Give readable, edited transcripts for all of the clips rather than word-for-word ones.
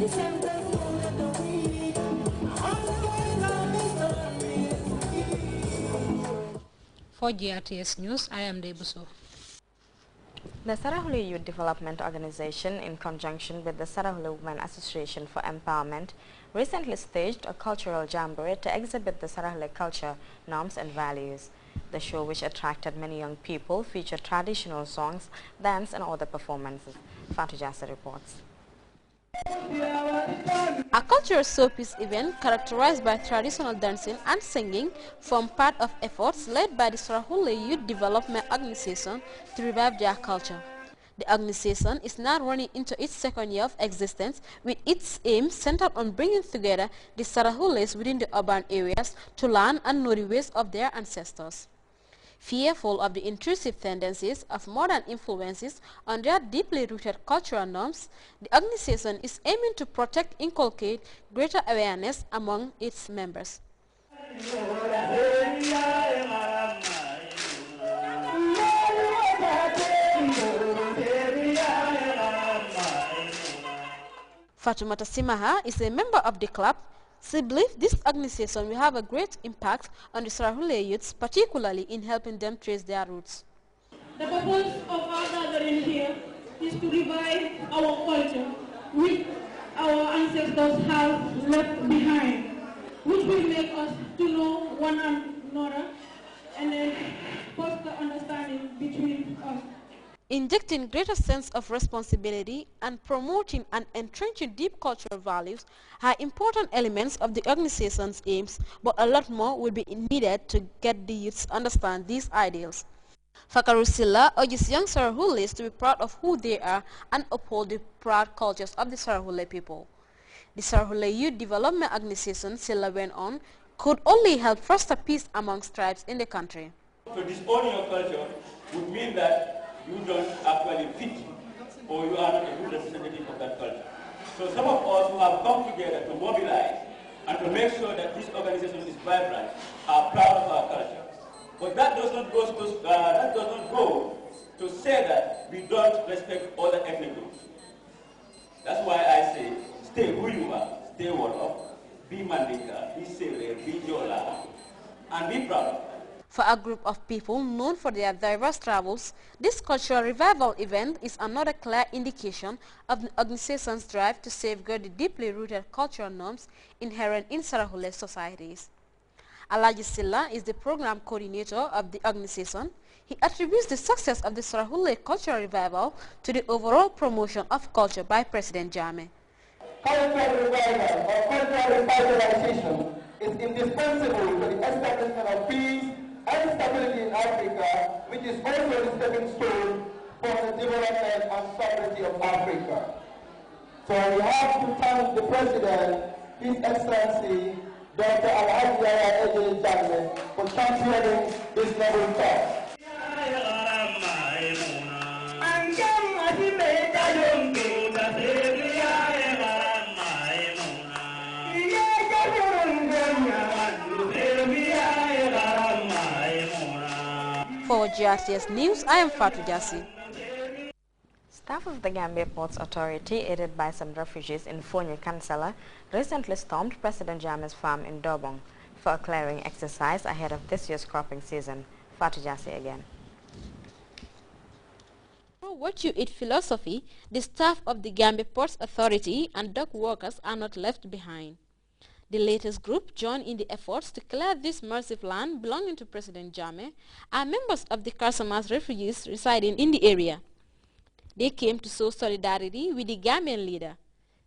For GRTS News, I am Debuso. The Sarahule Youth Development Organization, in conjunction with the Sarahule Women Association for Empowerment, recently staged a cultural jamboree to exhibit the Sarahule culture, norms and values. The show, which attracted many young people, featured traditional songs, dance and other performances. Fatou Jassa reports. A cultural showpiece event characterized by traditional dancing and singing formed part of efforts led by the Sarahule Youth Development Organization to revive their culture. The organization is now running into its second year of existence, with its aim centered on bringing together the Sarahules within the urban areas to learn and know the ways of their ancestors. Fearful of the intrusive tendencies of modern influences on their deeply rooted cultural norms, the organization is aiming to inculcate greater awareness among its members. Fatoumata Simaha is a member of the club. She believes this organization will have a great impact on the Sarahule youths, particularly in helping them trace their roots. The purpose of our gathering here is to revive our culture, which our ancestors have left behind, which will make us to know one another and then foster understanding between us. Injecting greater sense of responsibility and promoting and entrenching deep cultural values are important elements of the organization's aims, but a lot more will be needed to get the youths to understand these ideals. Fakaru Silla urges young Sarahules to be proud of who they are and uphold the proud cultures of the Sarahule people. The Sarahule Youth Development Organization, Silla went on, could only help foster peace amongst tribes in the country. So disowning your culture would mean that you don't actually fit, or you are not a good representative of that culture. So some of us who have come together to mobilize and to make sure that this organization is vibrant are proud of our culture. But that does not go to say that we don't respect other ethnic groups. That's why I say, stay who you are, stay Wolof, be Mandinka, be Sere, be Jola, and be proud. For a group of people known for their diverse travels, this cultural revival event is another clear indication of the organization's drive to safeguard the deeply rooted cultural norms inherent in Sarahule societies. Alaji Silla is the program coordinator of the organization. He attributes the success of the Sarahule cultural revival to the overall promotion of culture by President Jammeh. Cultural revival or cultural revitalization is indispensable for the establishment of peace and stability in Africa, which is also the stepping stone for the development and sovereignty of Africa. So we have to thank the President, His Excellency, Dr. Alhaji Yahya Eje Jammeh, for championing this noble cause. For GRTS News, I am Fatou Jassi. Staff of the Gambia Ports Authority, aided by some refugees in Fonyi Kansala, recently stormed President Jammeh's farm in Dobong for a clearing exercise ahead of this year's cropping season. Fatou Jassi again. What you eat philosophy, the staff of the Gambia Ports Authority and dock workers are not left behind. The latest group joined in the efforts to clear this massive land belonging to President Jammeh are members of the Casamas refugees residing in the area. They came to show solidarity with the Gambian leader.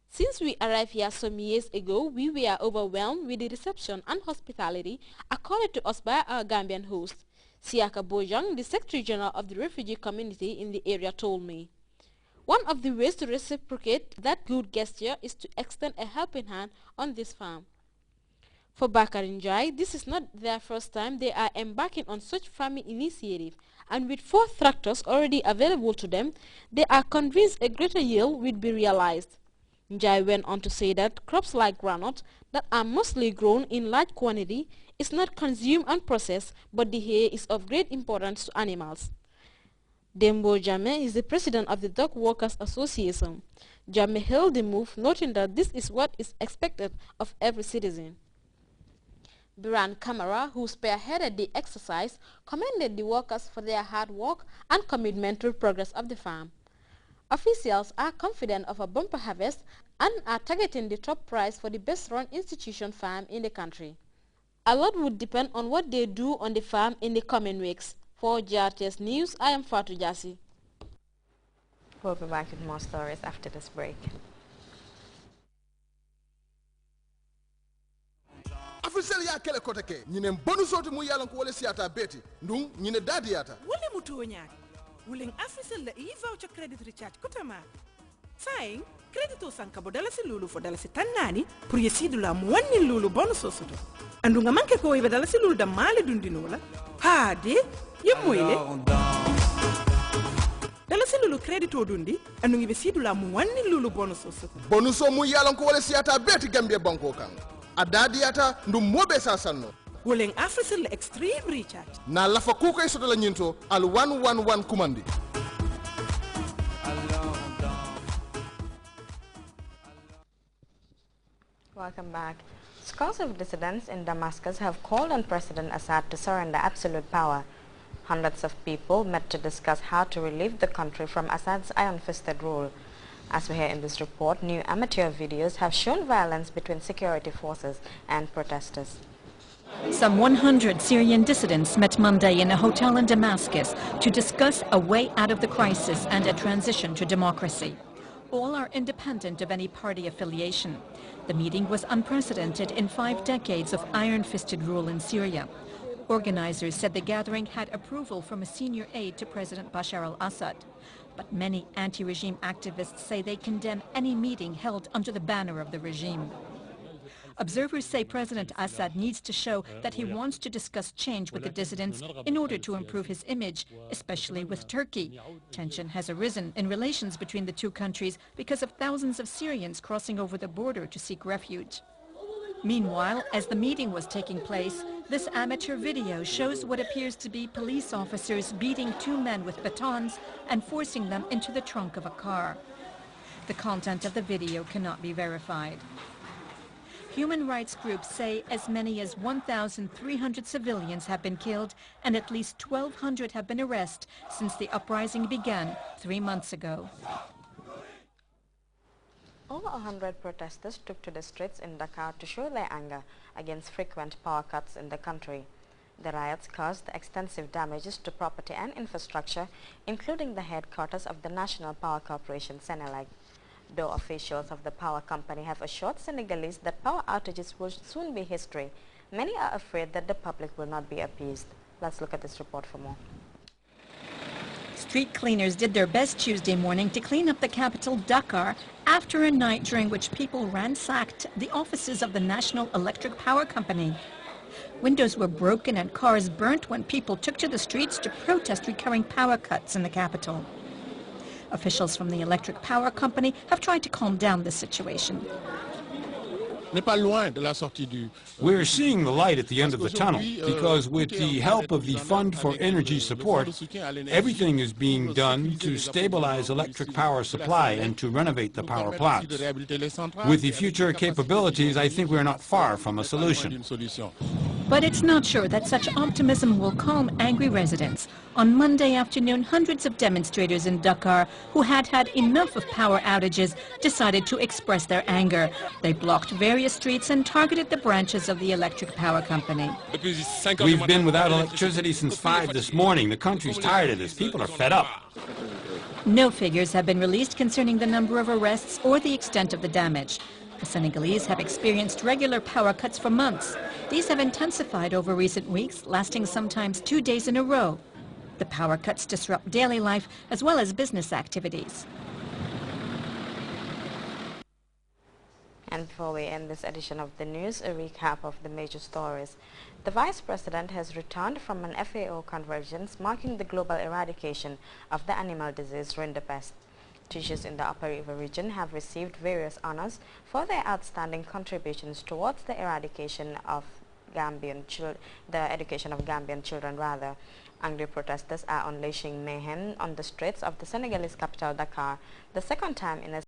Since we arrived here some years ago, we were overwhelmed with the reception and hospitality accorded to us by our Gambian host. Siaka Bojang, the Secretary General of the refugee community in the area, told me. One of the ways to reciprocate that good gesture is to extend a helping hand on this farm. For Bakari Njai, this is not their first time they are embarking on such farming initiative, and with 4 tractors already available to them, they are convinced a greater yield will be realized. Njai went on to say that crops like groundnut that are mostly grown in large quantity is not consumed and processed, but the hay is of great importance to animals. Dembo Jammeh is the president of the Dock Workers Association. Jammeh hailed the move, noting that this is what is expected of every citizen. Biran Kamara, who spearheaded the exercise, commended the workers for their hard work and commitment to the progress of the farm. Officials are confident of a bumper harvest and are targeting the top prize for the best-run institution farm in the country. A lot would depend on what they do on the farm in the coming weeks. For GRTS News, I am Fatou Jassi. We'll be back with more stories after this break. Officially ya kele koteke nyine bonu soto mu yalan ko wala siata beti ndum nyine dadiyata wala muto nyaaki wulen official la e voucher credit recharge kotama saying credito sanka bo dala si lulu fo dala si tannani pour yesidu la mo wonni lulu bonu soto andu nga manke ko ibe dala si lulu da male dundino la ha de yemoyle dala si lulu credito dundi andu ngi be sidu la mo wonni lulu bonu soto bonuso mu yalan ko wala siata beti gambia banko kan adadiyata ndum mobe sasanno wolen official extreme recharge na lafa ku koy soto la nyinto al 111 kumandi. Welcome back. Scores of dissidents in Damascus have called on President Assad to surrender absolute power. Hundreds of people met to discuss how to relieve the country from Assad's iron-fisted rule. As we hear in this report, new amateur videos have shown violence between security forces and protesters. Some 100 Syrian dissidents met Monday in a hotel in Damascus to discuss a way out of the crisis and a transition to democracy. All are independent of any party affiliation. The meeting was unprecedented in 5 decades of iron-fisted rule in Syria. Organizers said the gathering had approval from a senior aide to President Bashar al-Assad. But many anti-regime activists say they condemn any meeting held under the banner of the regime. Observers say President Assad needs to show that he wants to discuss change with the dissidents in order to improve his image, especially with Turkey. Tension has arisen in relations between the two countries because of thousands of Syrians crossing over the border to seek refuge. Meanwhile, as the meeting was taking place, this amateur video shows what appears to be police officers beating 2 men with batons and forcing them into the trunk of a car. The content of the video cannot be verified. Human rights groups say as many as 1,300 civilians have been killed and at least 1,200 have been arrested since the uprising began 3 months ago. Over 100 protesters took to the streets in Dakar to show their anger against frequent power cuts in the country. The riots caused extensive damages to property and infrastructure, including the headquarters of the National Power Corporation, Senelec. Though officials of the power company have assured Senegalese that power outages will soon be history, many are afraid that the public will not be appeased. Let's look at this report for more. Street cleaners did their best Tuesday morning to clean up the capital, Dakar, after a night during which people ransacked the offices of the National Electric Power Company. Windows were broken and cars burnt when people took to the streets to protest recurring power cuts in the capital. Officials from the Electric Power Company have tried to calm down the situation. We're seeing the light at the end of the tunnel because with the help of the Fund for Energy Support, everything is being done to stabilize electric power supply and to renovate the power plants. With the future capabilities, I think we're not far from a solution. But it's not sure that such optimism will calm angry residents. On Monday afternoon, hundreds of demonstrators in Dakar who had had enough of power outages decided to express their anger. They blocked various streets and targeted the branches of the Electric Power Company. We've been without electricity since 5 this morning. The country's tired of this. People are fed up. No figures have been released concerning the number of arrests or the extent of the damage. The Senegalese have experienced regular power cuts for months. These have intensified over recent weeks, lasting sometimes 2 days in a row. The power cuts disrupt daily life as well as business activities. And before we end this edition of the news, a recap of the major stories. The Vice President has returned from an FAO convergence marking the global eradication of the animal disease rinderpest. Teachers in the Upper River region have received various honors for their outstanding contributions towards the eradication of education of Gambian children. Angry protesters are unleashing mayhem on the streets of the Senegalese capital, Dakar, the second time in a